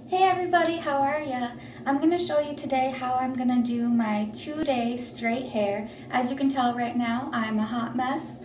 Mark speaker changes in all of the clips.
Speaker 1: Hey everybody, how are ya? I'm going to show you today how I'm going to do my 2-day straight hair. As you can tell right now, I'm a hot mess.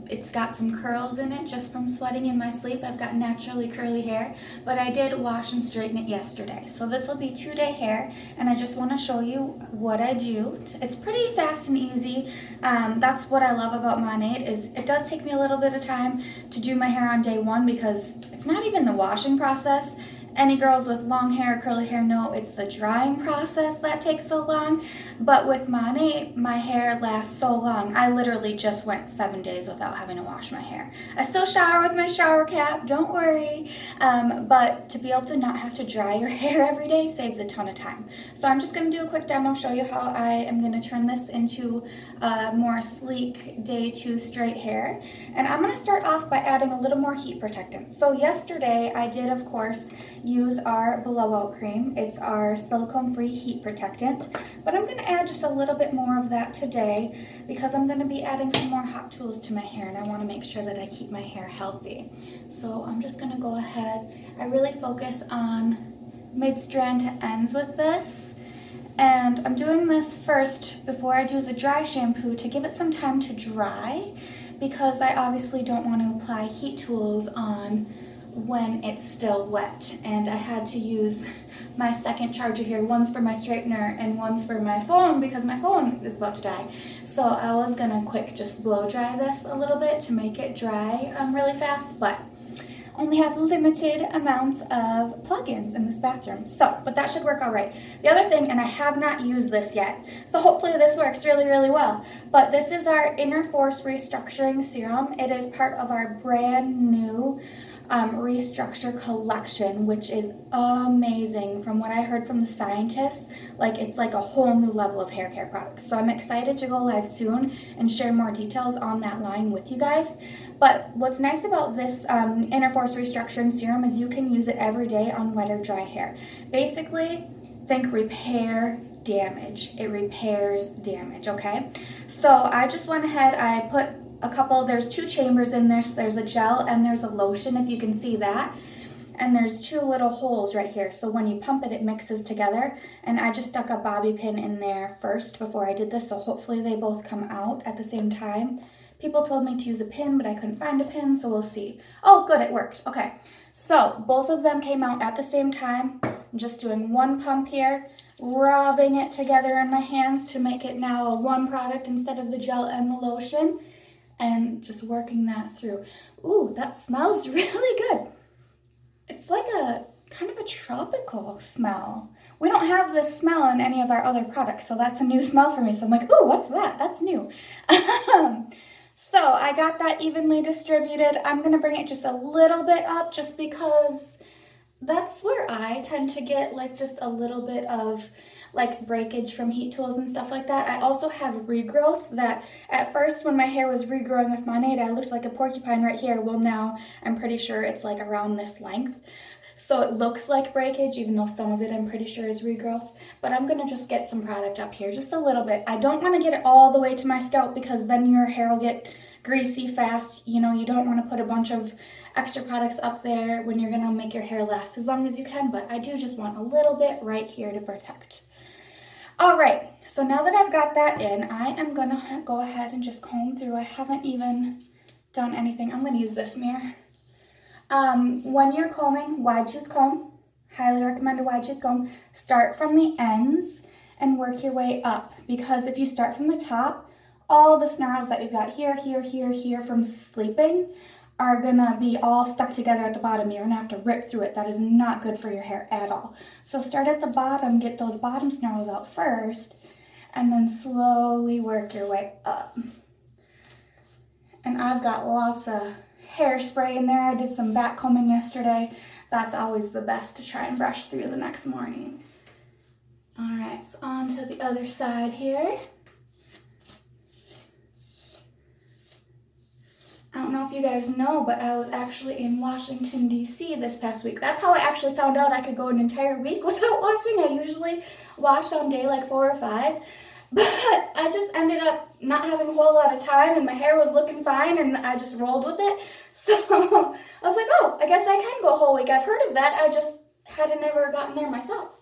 Speaker 1: It's got some curls in it just from sweating in my sleep. I've got naturally curly hair, but I did wash and straighten it yesterday. So this will be 2-day hair, and I just want to show you what I do. It's pretty fast and easy. That's what I love about Monat is it does take me a little bit of time to do my hair on day one because it's not even the washing process. Any girls with long hair, curly hair know it's the drying process that takes so long. But with Monat, my hair lasts so long. I literally just went 7 days without having to wash my hair. I still shower with my shower cap, don't worry. But to be able to not have to dry your hair every day saves a ton of time. So I'm just going to do a quick demo, show you how I am going to turn this into a more sleek day 2 straight hair. And I'm going to start off by adding a little more heat protectant. So yesterday I did, of course, use our blowout cream. It's our silicone-free heat protectant, but I'm going to add just a little bit more of that today because I'm going to be adding some more hot tools to my hair, and I want to make sure that I keep my hair healthy. So I'm just going to go ahead. I really focus on mid-strand to ends with this. And I'm doing this first before I do the dry shampoo to give it some time to dry because I obviously don't want to apply heat tools on when it's still wet. And I had to use my second charger here. One's for my straightener and one's for my phone because my phone is about to die. So I was gonna quick just blow dry this a little bit to make it dry really fast, but only have limited amounts of plugins in this bathroom. So, but that should work all right. The other thing, and I have not used this yet, so hopefully this works really, really well, but this is our Inner Force Restructuring Serum. It is part of our brand new Restructure collection, which is amazing. From what I heard from the scientists, like it's like a whole new level of hair care products. So I'm excited to go live soon and share more details on that line with you guys. But what's nice about this Inner Force Restructuring Serum is you can use it every day on wet or dry hair. Basically, think repair damage. It repairs damage, okay? So I just went ahead, I put a couple, there's 2 chambers in this. There's a gel and there's a lotion, if you can see that. And there's 2 little holes right here. So when you pump it, it mixes together. And I just stuck a bobby pin in there first before I did this. So hopefully they both come out at the same time. People told me to use a pin, but I couldn't find a pin, so we'll see. Oh, good, it worked. Okay, so both of them came out at the same time. I'm just doing one pump here, rubbing it together in my hands to make it now a one product instead of the gel and the lotion. And just working that through. Ooh, that smells really good. It's like a kind of a tropical smell. We don't have this smell in any of our other products, so that's a new smell for me. So I'm like, ooh, what's that? That's new. So I got that evenly distributed. I'm gonna bring it just a little bit up just because that's where I tend to get like just a little bit of like breakage from heat tools and stuff like that. I also have regrowth that at first when my hair was regrowing with Monat, I looked like a porcupine right here. Well, now I'm pretty sure it's like around this length. So it looks like breakage, even though some of it I'm pretty sure is regrowth. But I'm gonna just get some product up here, just a little bit. I don't wanna get it all the way to my scalp because then your hair will get greasy fast. You know, you don't wanna put a bunch of extra products up there when you're gonna make your hair last as long as you can, but I do just want a little bit right here to protect. All right, so now that I've got that in, I am gonna go ahead and just comb through. I haven't even done anything. I'm gonna use this mirror. When you're combing, wide tooth comb, highly recommend a wide tooth comb. Start from the ends and work your way up, because if you start from the top, all the snarls that you've got here, here, here, here from sleeping are gonna be all stuck together at the bottom. You're gonna have to rip through it. That is not good for your hair at all. So start at the bottom, get those bottom snarls out first, and then slowly work your way up. And I've got lots of hairspray in there. I did some back combing yesterday. That's always the best to try and brush through the next morning. All right, so on to the other side here. I don't know if you guys know, but I was actually in Washington, D.C. this past week. That's how I actually found out I could go an entire week without washing. I usually wash on day like 4 or 5. But I just ended up not having a whole lot of time and my hair was looking fine and I just rolled with it. So I was like, oh, I guess I can go a whole week. I've heard of that. I just had I never gotten there myself.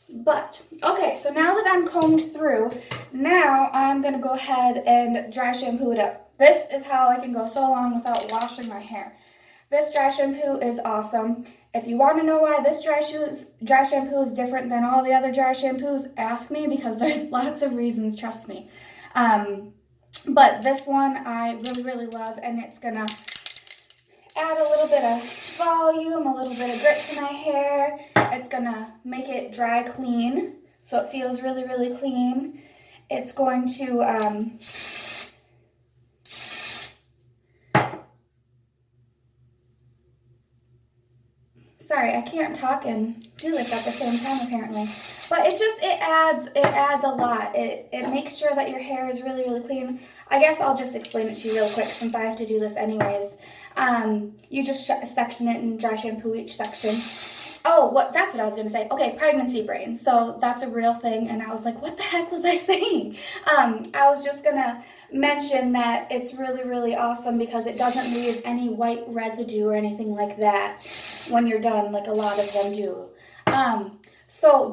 Speaker 1: But, okay, so now that I'm combed through, now I'm going to go ahead and dry shampoo it up. This is how I can go so long without washing my hair. This dry shampoo is awesome. If you want to know why this dry shampoo is different than all the other dry shampoos, ask me, because there's lots of reasons, trust me. But this one I really, really love, and it's going to add a little bit of volume, a little bit of grit to my hair. It's going to make it dry clean, so it feels really, really clean. It's going to... Sorry, I can't talk and do this at the same time apparently. But it adds a lot. It makes sure that your hair is really, really clean. I guess I'll just explain it to you real quick since I have to do this anyways. You just section it and dry shampoo each section. Oh, that's what I was going to say. Okay, pregnancy brain. So that's a real thing, and I was like, what the heck was I saying? I was just going to mention that it's really, really awesome because it doesn't leave any white residue or anything like that when you're done, like a lot of them do.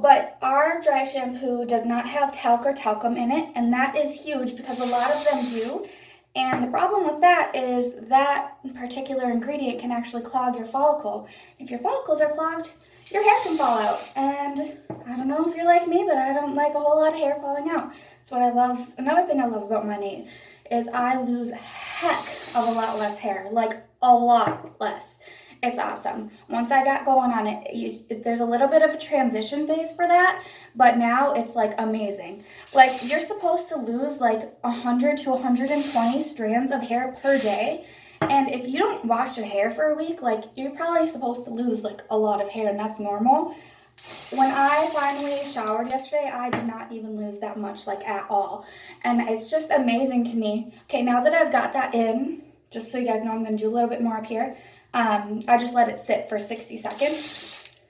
Speaker 1: But our dry shampoo does not have talc or talcum in it, and that is huge because a lot of them do. And the problem with that is that particular ingredient can actually clog your follicle. If your follicles are clogged, your hair can fall out. And I don't know if you're like me, but I don't like a whole lot of hair falling out. That's what I love. Another thing I love about my Nate is I lose a heck of a lot less hair, like a lot less. It's awesome. Once I got going on it, there's a little bit of a transition phase for that, but now it's like amazing. Like you're supposed to lose like 100 to 120 strands of hair per day. And if you don't wash your hair for a week, like you're probably supposed to lose like a lot of hair, and that's normal. When I finally showered yesterday, I did not even lose that much, like at all. And it's just amazing to me. Okay, now that I've got that in, just so you guys know, I'm going to do a little bit more up here. I just let it sit for 60 seconds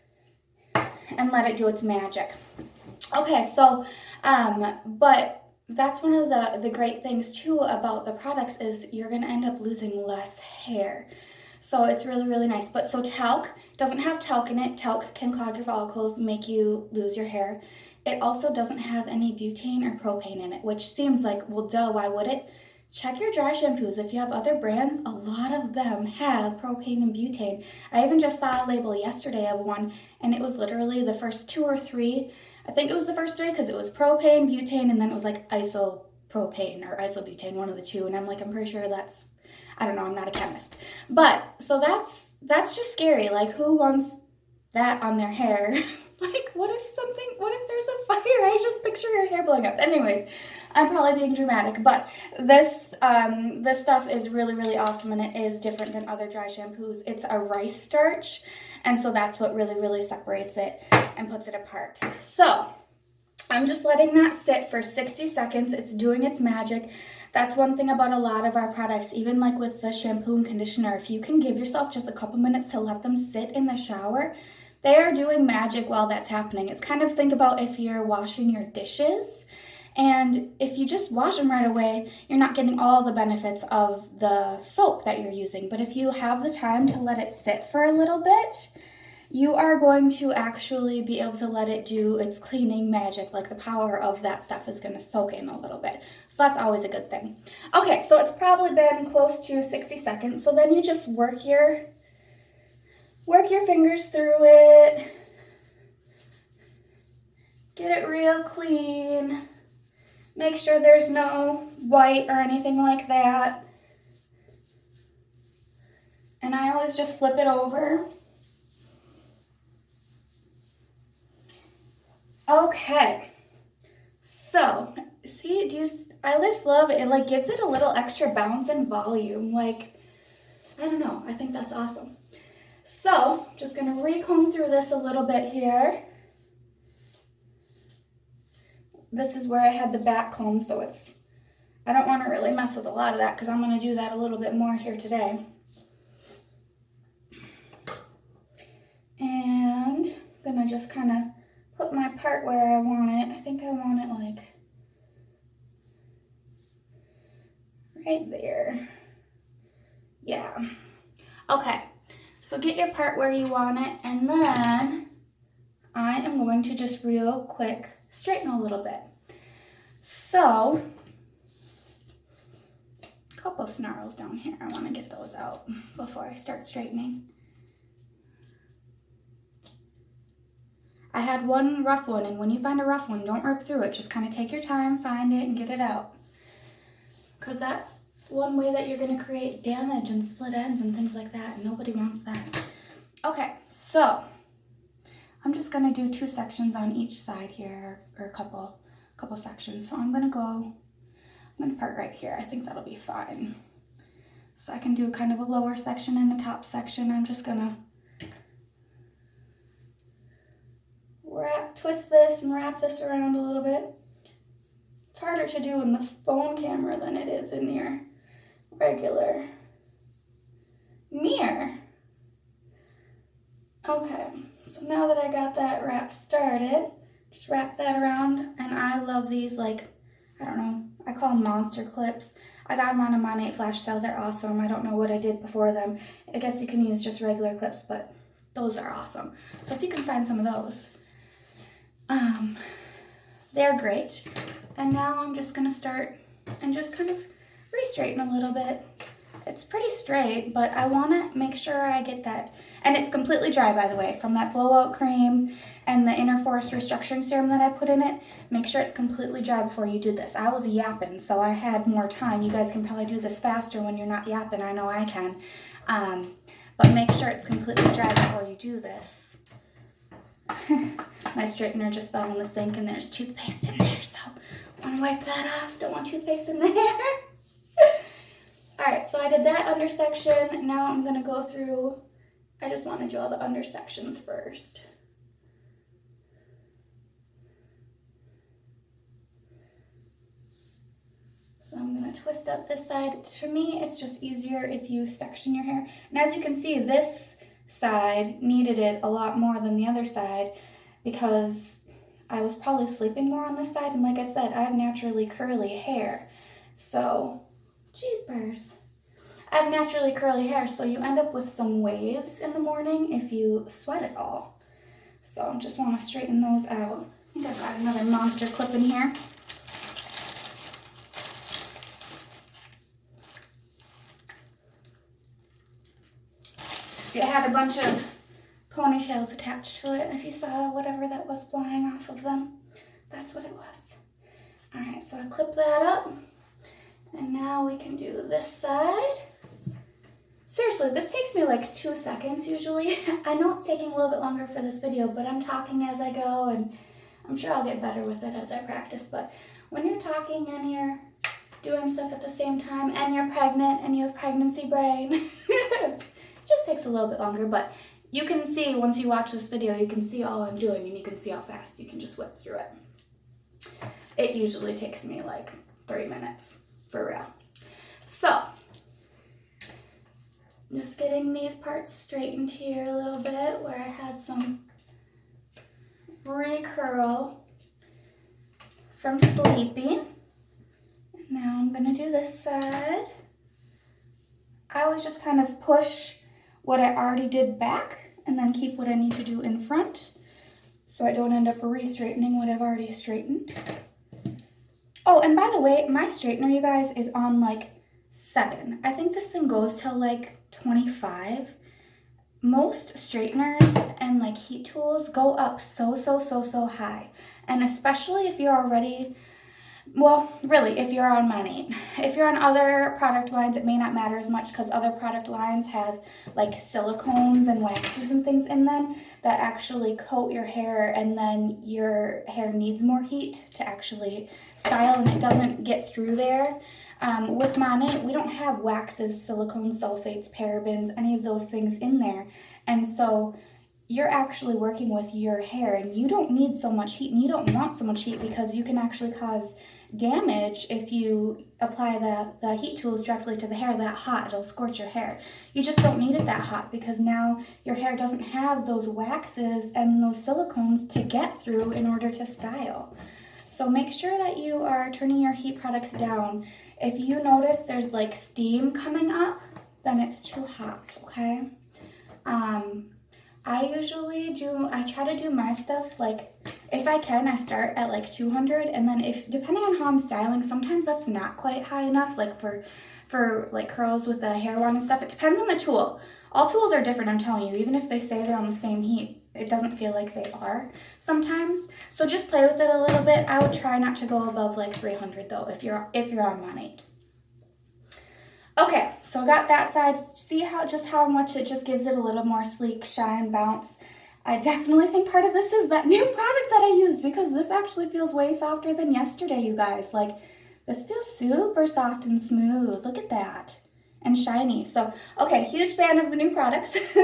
Speaker 1: and let it do its magic. Okay, so, but that's one of the great things too about the products is you're going to end up losing less hair. So it's really, really nice. But so talc doesn't have talc in it. Talc can clog your follicles, make you lose your hair. It also doesn't have any butane or propane in it, which seems like, well, duh, why would it? Check your dry shampoos. If you have other brands, a lot of them have propane and butane. I even just saw a label yesterday of one, and it was literally the first 2 or 3. I think it was the first 3 because it was propane, butane, and then it was like isopropane or isobutane, one of the two. And I'm like, I'm pretty sure that's, I don't know, I'm not a chemist. But, so that's just scary. Like, who wants that on their hair? Like, what if there's a fire? I just picture your hair blowing up. Anyways, I'm probably being dramatic, but this stuff is really, really awesome, and it is different than other dry shampoos. It's a rice starch, and so that's what really, really separates it and puts it apart. So, I'm just letting that sit for 60 seconds. It's doing its magic. That's one thing about a lot of our products, even like with the shampoo and conditioner. If you can give yourself just a couple minutes to let them sit in the shower, they are doing magic while that's happening. It's kind of, think about if you're washing your dishes, and if you just wash them right away, you're not getting all the benefits of the soap that you're using. But if you have the time to let it sit for a little bit, you are going to actually be able to let it do its cleaning magic. Like the power of that stuff is going to soak in a little bit. So that's always a good thing. Okay, so it's probably been close to 60 seconds. So then you just work your fingers through it. Get it real clean. Make sure there's no white or anything like that. And I always just flip it over. Okay. So, see, I just love it. It like gives it a little extra bounce and volume. Like, I don't know. I think that's awesome. So, just going to recomb through this a little bit here. This is where I had the back comb, so I don't want to really mess with a lot of that because I'm going to do that a little bit more here today. And I'm going to just kind of put my part where I want it. I think I want it like right there. Yeah. Okay. So get your part where you want it, and then going to just real quick straighten a little bit. So, a couple snarls down here. I want to get those out before I start straightening. I had one rough one, and when you find a rough one, don't rip through it. Just kind of take your time, find it, and get it out. Because that's one way that you're going to create damage and split ends and things like that, and nobody wants that. Okay, so I'm just going to do 2 sections on each side here, or a couple sections. So I'm going to part right here. I think that'll be fine. So I can do kind of a lower section and a top section. I'm just going to twist this and wrap this around a little bit. It's harder to do in the phone camera than it is in your regular mirror. Okay, so now that I got that wrap started, just wrap that around, and I love these, like, I don't know, I call them monster clips. I got them on a Monat flash sale. They're awesome. I don't know what I did before them. I guess you can use just regular clips, but those are awesome. So if you can find some of those, they're great. And now I'm just going to start and just kind of re-straighten a little bit. It's pretty straight, but I want to make sure I get that. And it's completely dry, by the way, from that blowout cream and the Interforce restructuring serum that I put in it. Make sure it's completely dry before you do this. I was yapping, so I had more time. You guys can probably do this faster when you're not yapping. I know I can. But make sure it's completely dry before you do this. My straightener just fell in the sink, and there's toothpaste in there, so I want to wipe that off. Don't want toothpaste in there. Alright, so I did that under section. Now I'm going to go through, I just want to draw the under sections first. So I'm going to twist up this side. To me, it's just easier if you section your hair. And as you can see, this side needed it a lot more than the other side because I was probably sleeping more on this side. And like I said, I have naturally curly hair. So, jeepers. I have naturally curly hair, so you end up with some waves in the morning if you sweat it all. So I just want to straighten those out. I think I've got another monster clip in here. It had a bunch of ponytails attached to it. If you saw whatever that was flying off of them, that's what it was. Alright, so I clip that up. And now we can do this side. Seriously, this takes me like 2 seconds usually. I know it's taking a little bit longer for this video, but I'm talking as I go, and I'm sure I'll get better with it as I practice. But when you're talking and you're doing stuff at the same time, and you're pregnant and you have pregnancy brain, it just takes a little bit longer. But you can see, once you watch this video, you can see all I'm doing, and you can see how fast you can just whip through it. It usually takes me like 3 minutes, for real. So, just getting these parts straightened here a little bit where I had some recurl from sleeping. Now I'm going to do this side. I always just kind of push what I already did back and then keep what I need to do in front so I don't end up re-straightening what I've already straightened. Oh, and by the way, my straightener, you guys, is on like 7. I think this thing goes till like 25. Most straighteners and like heat tools go up so high. And especially if you're already, well, really, if you're on Monat. If you're on other product lines, it may not matter as much because other product lines have like silicones and waxes and things in them that actually coat your hair, and then your hair needs more heat to actually style and it doesn't get through there. With Monat, we don't have waxes, silicone, sulfates, parabens, any of those things in there. And so you're actually working with your hair, and you don't need so much heat, and you don't want so much heat because you can actually cause damage if you apply the heat tools directly to the hair that hot. It'll scorch your hair. You just don't need it that hot because now your hair doesn't have those waxes and those silicones to get through in order to style. So make sure that you are turning your heat products down. If you notice there's like steam coming up, then it's too hot, okay? I try to do my stuff like if I can, I start at like 200, and then if depending on how I'm styling, sometimes that's not quite high enough, like for like curls with a hair wand and stuff. It depends on the tool. All tools are different, I'm telling you. Even if they say they're on the same heat, it doesn't feel like they are sometimes. So just play with it a little bit. I would try not to go above like 300 though if you're on Monat. Okay, so I got that side. See how much it just gives it a little more sleek shine, bounce. I definitely think part of this is that new product that I used, because this actually feels way softer than yesterday, you guys. Like, this feels super soft and smooth. Look at that. And shiny. So, okay, huge fan of the new products.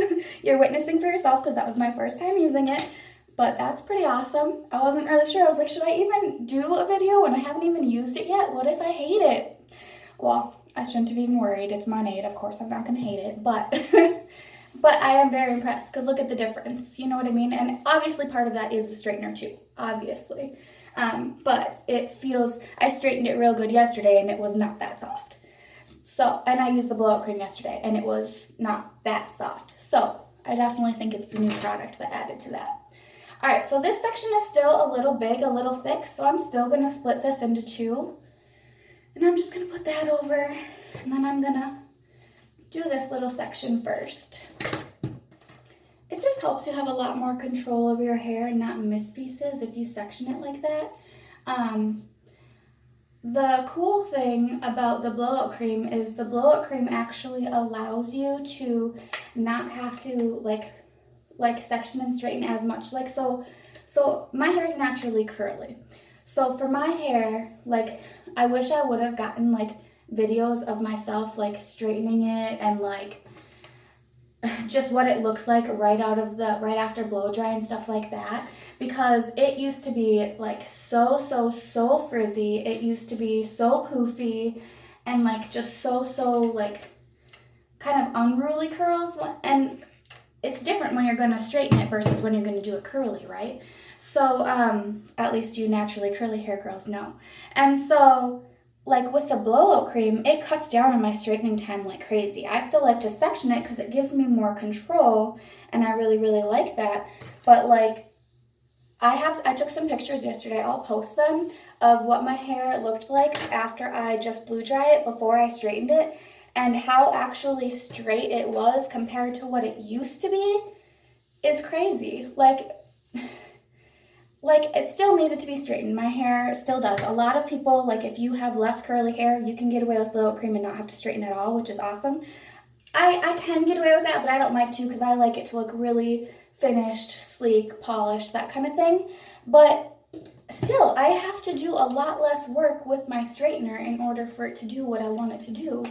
Speaker 1: You're witnessing for yourself because that was my first time using it. But that's pretty awesome. I wasn't really sure. I was like, should I even do a video when I haven't even used it yet? What if I hate it? Well, I shouldn't have even worried. It's Monat. Of course, I'm not going to hate it. But but I am very impressed because look at the difference. You know what I mean? And obviously part of that is the straightener too. Obviously. But it feels, I straightened it real good yesterday and it was not that soft. So, and I used the blowout cream yesterday and it was not that soft. So I definitely think it's the new product that added to that. All right, so this section is still a little big, a little thick, so I'm still going to split this into two. And I'm just going to put that over, and then I'm going to do this little section first. It just helps you have a lot more control over your hair and not miss pieces if you section it like that. The cool thing about the blowout cream is the blowout cream actually allows you to not have to like section and straighten as much. Like so my hair is naturally curly. So for my hair, like I wish I would have gotten like videos of myself like straightening it and like just what it looks like right after blow dry and stuff like that, because it used to be like so frizzy. It used to be so poofy and like just so like kind of unruly curls, and it's different when you're going to straighten it versus when you're going to do it curly, right? So at least you naturally curly hair girls know. And so like with the blowout cream, it cuts down on my straightening time like crazy. I still like to section it because it gives me more control, and I really like that. But like I took some pictures yesterday, I'll post them, of what my hair looked like after I just blew dry it before I straightened it, and how actually straight it was compared to what it used to be is crazy. Like it still needed to be straightened. My hair still does. A lot of people, like if you have less curly hair, you can get away with blowout cream and not have to straighten at all, which is awesome. I can get away with that, but I don't like to because I like it to look really finished, sleek, polished, that kind of thing. But still, I have to do a lot less work with my straightener in order for it to do what I want it to do,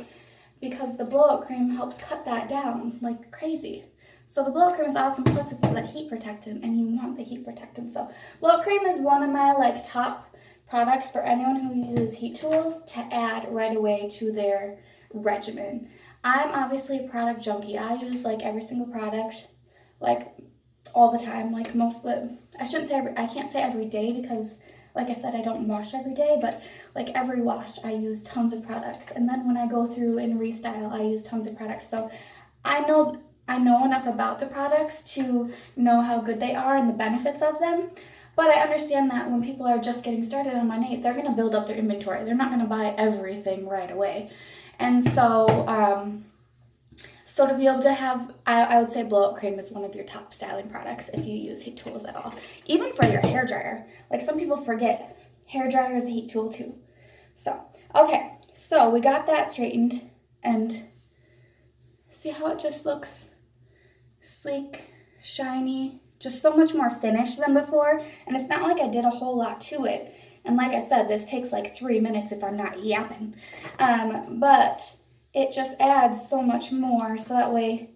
Speaker 1: because the blowout cream helps cut that down like crazy. So the blowout cream is awesome, plus it's that heat protectant, and you want the heat protectant. So blowout cream is one of my like top products for anyone who uses heat tools to add right away to their regimen. I'm obviously a product junkie. I use like every single product, like all the time, like most of the, I can't say every day because like I said, I don't wash every day, but like every wash I use tons of products. And then when I go through and restyle, I use tons of products. So I know enough about the products to know how good they are and the benefits of them. But I understand that when people are just getting started on Monat, they're going to build up their inventory. They're not going to buy everything right away. And so, so to be able to have, I would say blowout cream is one of your top styling products if you use heat tools at all. Even for your hair dryer. Like some people forget, hair dryer is a heat tool too. So, okay. So we got that straightened, and see how it just looks sleek, shiny, just so much more finished than before. And it's not like I did a whole lot to it. And like I said, this takes like 3 minutes if I'm not yapping. But it just adds so much more, so that way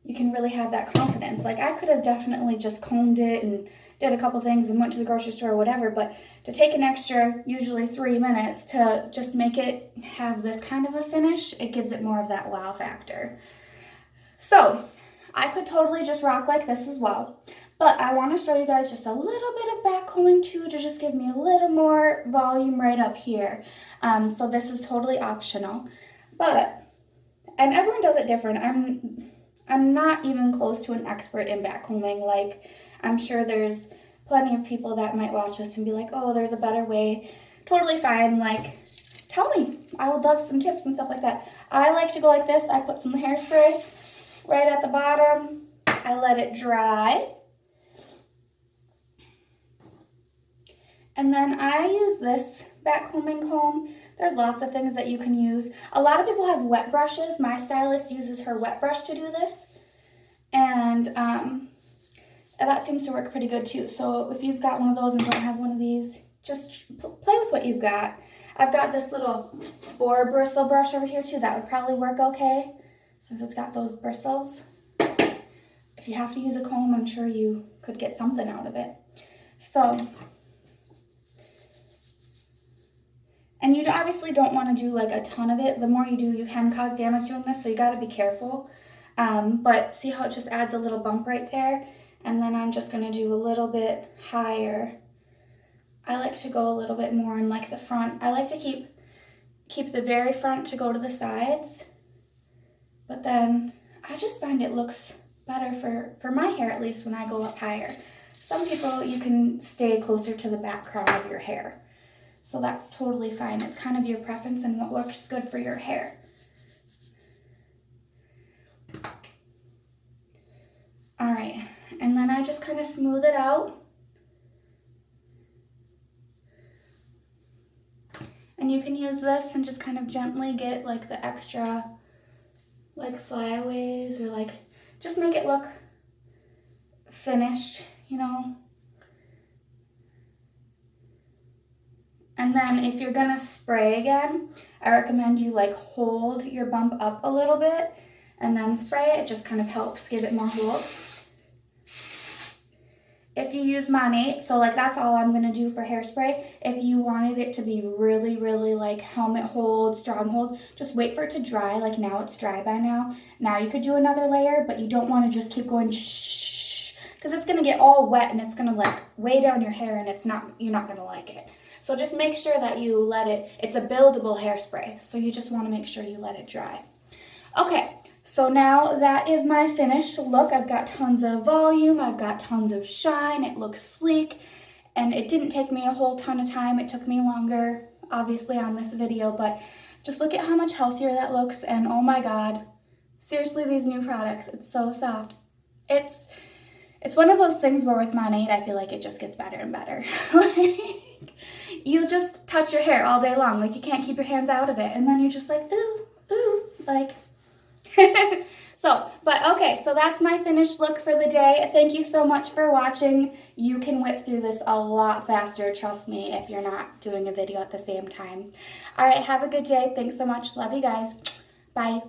Speaker 1: you can really have that confidence. Like I could have definitely just combed it and did a couple things and went to the grocery store or whatever, but to take an extra, usually 3 minutes to just make it have this kind of a finish, it gives it more of that wow factor. So I could totally just rock like this as well, but I want to show you guys just a little bit of back combing too, to just give me a little more volume right up here. So this is totally optional, and everyone does it different. I'm not even close to an expert in back combing. Like I'm sure there's plenty of people that might watch this and be like, oh, there's a better way. Totally fine. Like, tell me. I would love some tips and stuff like that. I like to go like this. I put some hairspray right at the bottom. I let it dry. And then I use this backcombing comb. There's lots of things that you can use. A lot of people have wet brushes. My stylist uses her wet brush to do this. And that seems to work pretty good too. So if you've got one of those and don't have one of these, just play with what you've got. I've got this little boar bristle brush over here too. That would probably work okay since it's got those bristles. If you have to use a comb, I'm sure you could get something out of it. So, and you obviously don't want to do like a ton of it. The more you do, you can cause damage doing this, so you got to be careful. But see how it just adds a little bump right there? And then I'm just going to do a little bit higher. I like to go a little bit more in like the front. I like to keep the very front to go to the sides. But then I just find it looks better for my hair, at least when I go up higher. Some people, you can stay closer to the back crown of your hair. So that's totally fine. It's kind of your preference and what works good for your hair. All right, and then I just kind of smooth it out. And you can use this and just kind of gently get like the extra like flyaways, or like just make it look finished, you know. And then if you're gonna spray again, I recommend you like hold your bump up a little bit and then spray it. It just kind of helps give it more hold. If you use Monat, so like that's all I'm gonna do for hairspray. If you wanted it to be really, really like helmet hold, strong hold, just wait for it to dry. Like now it's dry by now. Now you could do another layer, but you don't wanna just keep going shh, because it's gonna get all wet and it's gonna like weigh down your hair and you're not gonna like it. So just make sure that you let it, it's a buildable hairspray. So you just wanna make sure you let it dry. Okay. So now that is my finished look. I've got tons of volume, I've got tons of shine, it looks sleek, and it didn't take me a whole ton of time. It took me longer, obviously, on this video, but just look at how much healthier that looks, and oh my God, seriously, these new products, it's so soft. It's one of those things where with Monat, I feel like it just gets better and better. Like, you just touch your hair all day long, like you can't keep your hands out of it, and then you're just like, ooh, ooh, like... So that's my finished look for the day. Thank you so much for watching. You can whip through this a lot faster, trust me, if you're not doing a video at the same time. All right, have a good day. Thanks so much. Love you guys. Bye.